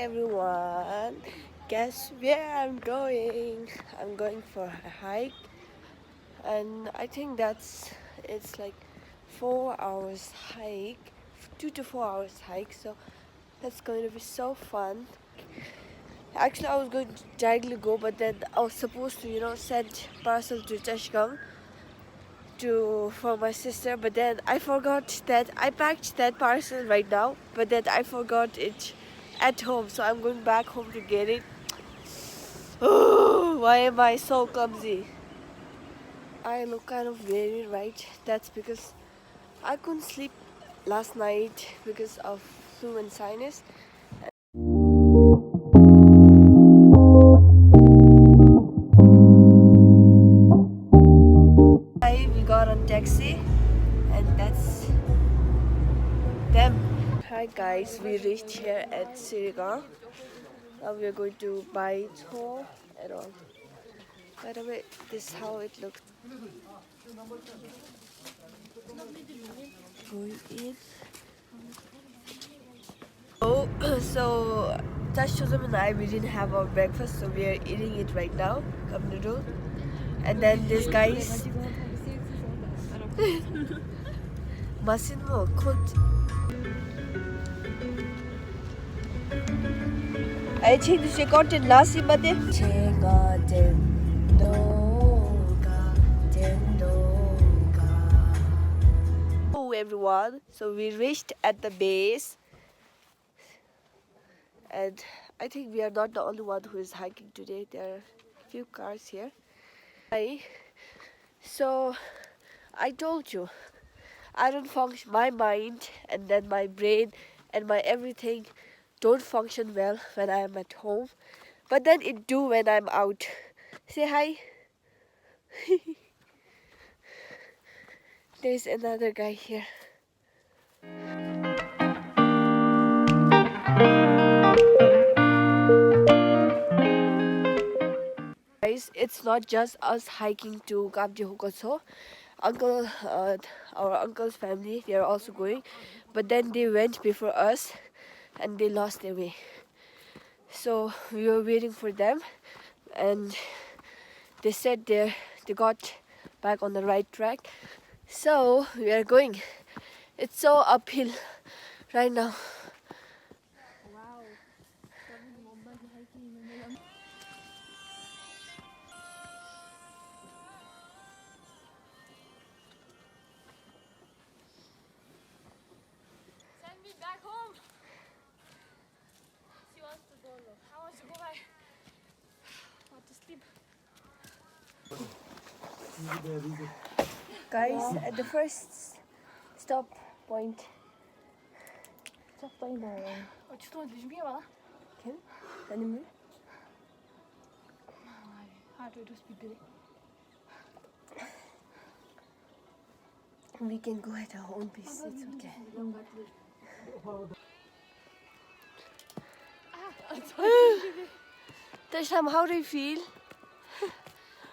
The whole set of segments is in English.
everyone, guess where I'm going? I'm going for a hike, and I think it's like 4 hours hike, 2 to 4 hours hike. So that's going to be so fun. Actually, I was going to directly go, but then I was supposed to, send parcel to Chashgang for my sister. But then I forgot that I packed that parcel right now, but then I forgot it at home. So I'm going back home to get it. Oh, why am I so clumsy? I look kind of weary, right? That's because I couldn't sleep last night because of flu and sinus. We got on taxi, and that's them. Hi guys, we reached here at Siriga. Now we are going to buy Tsho and all. By the way, this is how it looks. Going in. Oh, so Tashozum and I, we didn't have our breakfast, so we are eating it right now, cup noodle. And then this guy's masin mo khut. I think this recorded nasi made. Hello everyone. So we reached at the base, and I think we are not the only one who is hiking today. There are a few cars here. So I told you, I don't function. My mind and then my brain and my everything don't function well when I am at home, but then it do when I'm out. Say hi. There's another guy here. Guys, it's not just us hiking to Kabjihoka Tsho. Our uncle's family, they are also going, but then they went before us and they lost their way. So we were waiting for them, and they said they got back on the right track. So we are going. It's so uphill right now. Send me back home. She wants to go. I want to go back. I want to sleep. Guys, at the first stop point. 주도 준비해 봐. Can? Animal? How do you speak today? We can go at our own pace. It's okay. Tasham, how do you feel?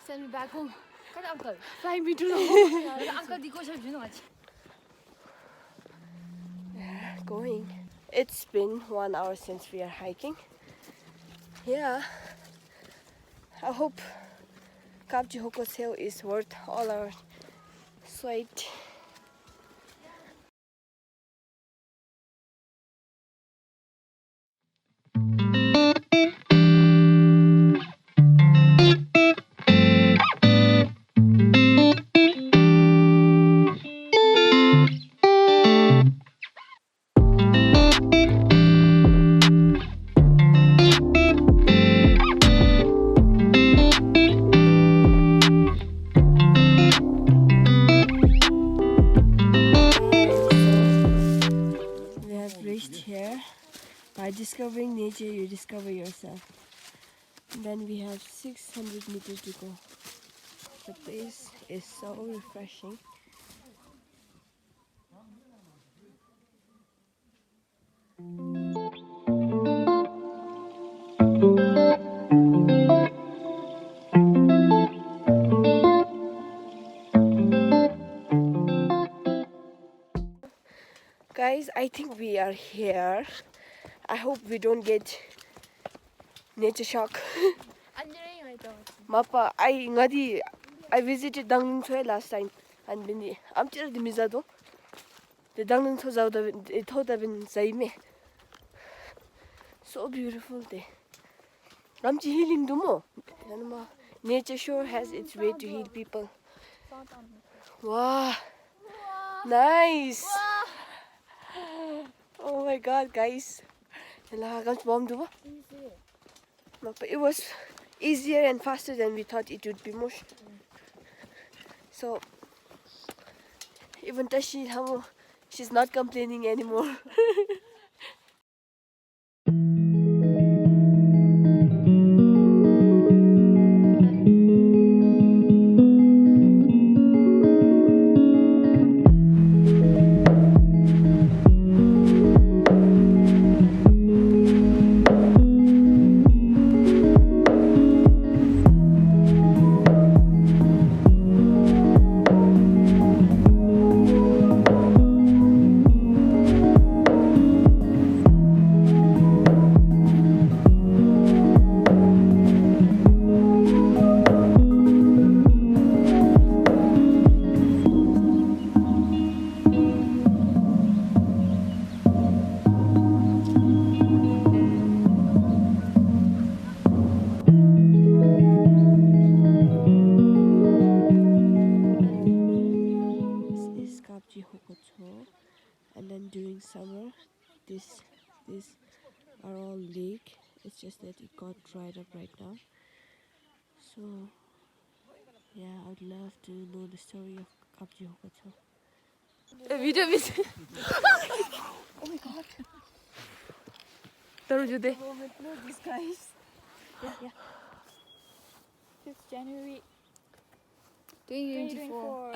Send me back home. Come on, uncle. Fly me to the home. Uncle, di ko siya ginawa. Going. It's been 1 hour since we are hiking. Yeah. I hope Kabjihoka Tsho is worth all our sweat. Here, by discovering nature, you discover yourself. And then we have 600 meters to go. The place is so refreshing. Guys, I think we are here. I hope we don't get nature shock. Anjay mai to. Mapa, I visited Dangling Tsho last time, and been I'm still the Mizado. The Dangling Tsho out of it, thought I've been Zaime. So beautiful day. I'm healing Dumo. Nature sure has its way to heal people. Wow, nice. Oh my god, guys. It was easier and faster than we thought it would be. Mush. So, even Tashi, she's not complaining anymore. This is Kabjihoka Tsho, and then during summer, these are all lake. It's just that it got dried up right now. So yeah, I would love to know the story of Kabjihoka Tsho. Video is. Oh my god. This guys. Yeah. 5th January 2024.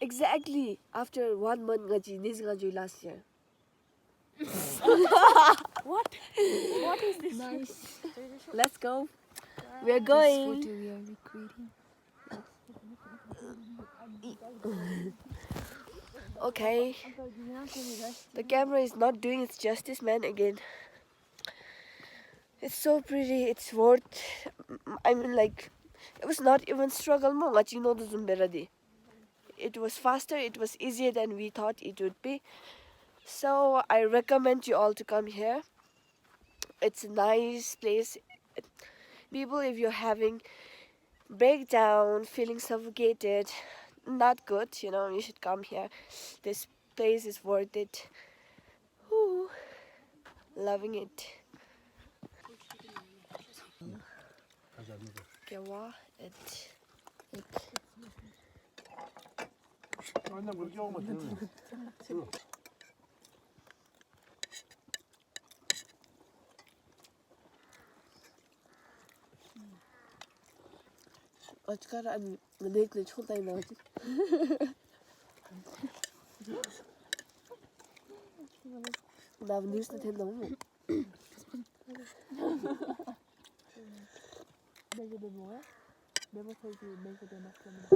Exactly. After 1 month ngaji last year. What? What is this? Nice. Let's go. We're going. This photo we are recreating. Okay. The camera is not doing its justice, man, again. It's so pretty. It's worth. I mean, like, it was not even struggle mo ngaji no zumberadi. It was faster. It was easier than we thought it would be. So I recommend you all to come here. It's a nice place. People, if you're having breakdown, feeling suffocated, not good, you should come here. This place is worth it. Woo. Loving it. Gawa it. 어찌가라 아니 내글 초다이 나지. 나 뉴스 된다 뭐. 내게 내 뭐야? 내가 살기 내게 내 맞잖아.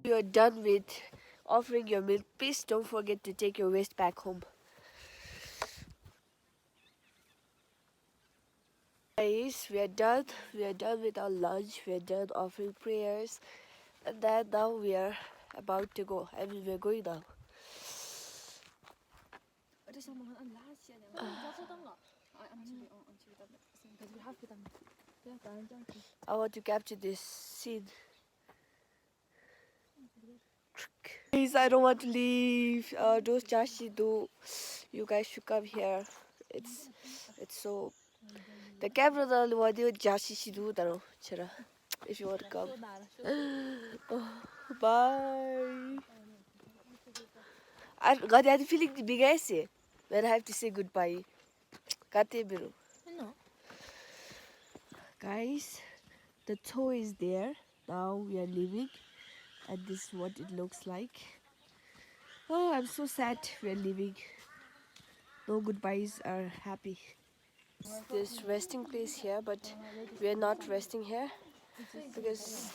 You're done with offering your milk, please don't forget to take your waste back home. Guys, we are done with our lunch. We are done offering prayers, and then now we are about to go. I mean, we're going now. I want to capture this scene. Please, I don't want to leave. Those Jashi do. You guys should come here. It's so. The camera doesn't want to Jashi do that. If you want to come. Oh, bye. I got the feeling the big essay when I have to say goodbye. Guys, The Tsho is there. Now we are leaving, and this is what it looks like. Oh, I'm so sad we are leaving. No goodbyes are happy. This resting place here, but we are not resting here because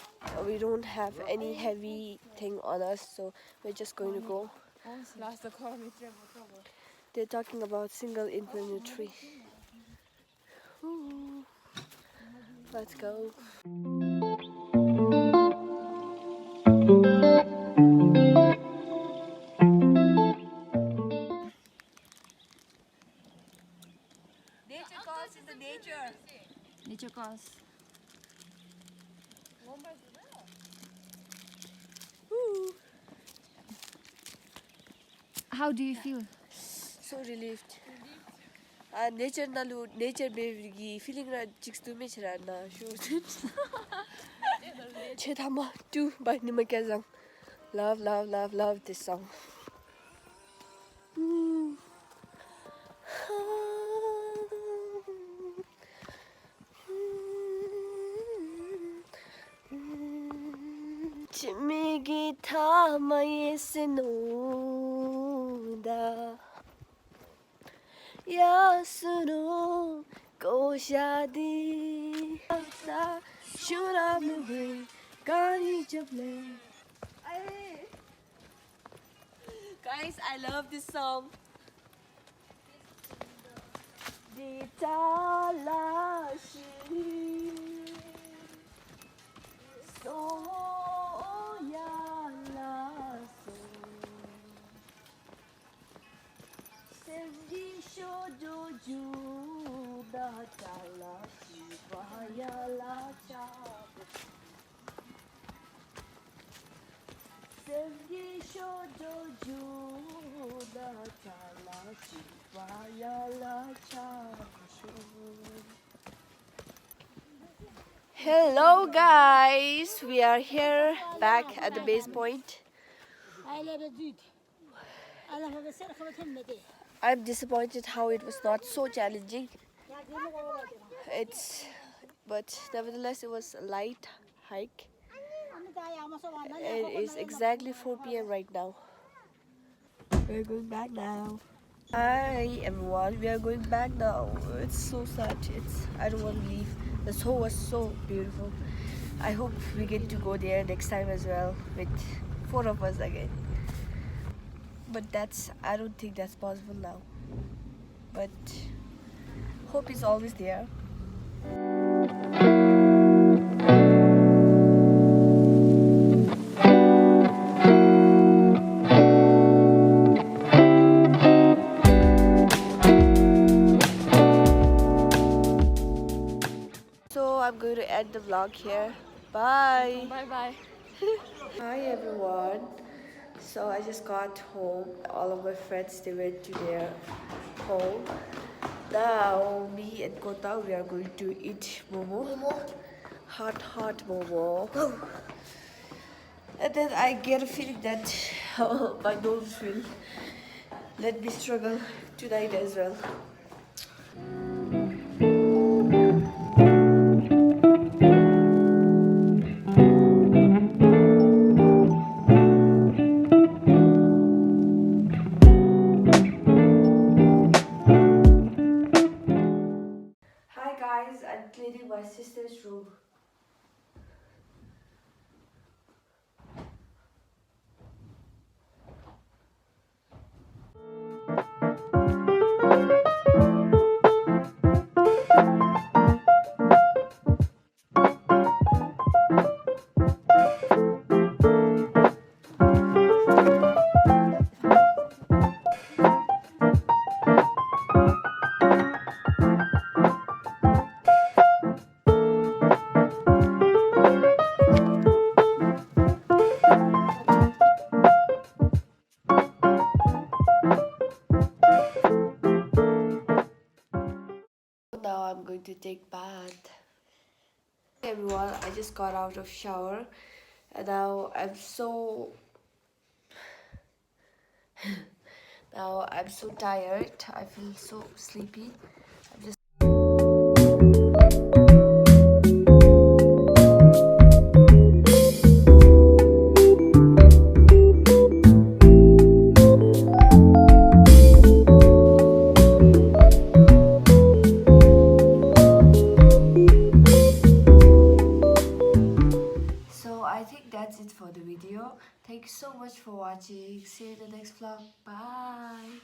we don't have any heavy thing on us, so we're just going to go. They're talking about single infinity. Ooh, let's go. Nature calls is the nature. Nature calls. Ooh, How do you feel? so relieved. Nature nalu nature baby feeling ra chicks tu me chira na shoot. Chedama tu by Nimakazang. Love, love, love, love this song. Ooh. Chimigi tama yesinoda Yasunu go shadi ta shura me kani jable. Guys, I love this song. Ditalashi so ya la so Sendi shojo da talashi vaya la cha Sendi shojo da talashi vaya la cha Hello guys, we are here back at the base point. I'm disappointed how it was not so challenging. But nevertheless it was a light hike. It is exactly 4 p.m. right now. We're going back now. Hi everyone, we are going back now. It's so sad. I don't want to leave. The show was so beautiful. I hope we get to go there next time as well with 4 of us again. But I don't think that's possible now. But hope is always there. So I'm going to end the vlog here. Bye. Bye bye. Hi everyone. So I just got home. All of my friends, they went to their home. Now me and Kota, we are going to eat momo. Hot momo. And then I get a feeling that my nose will let me struggle tonight as well. Hi guys, I'm cleaning my sister's room. Now I'm going to take bath. Hey everyone, I just got out of shower and now I'm so tired. I feel so sleepy. I'm just Thank you so much for watching. See you in the next vlog. Bye.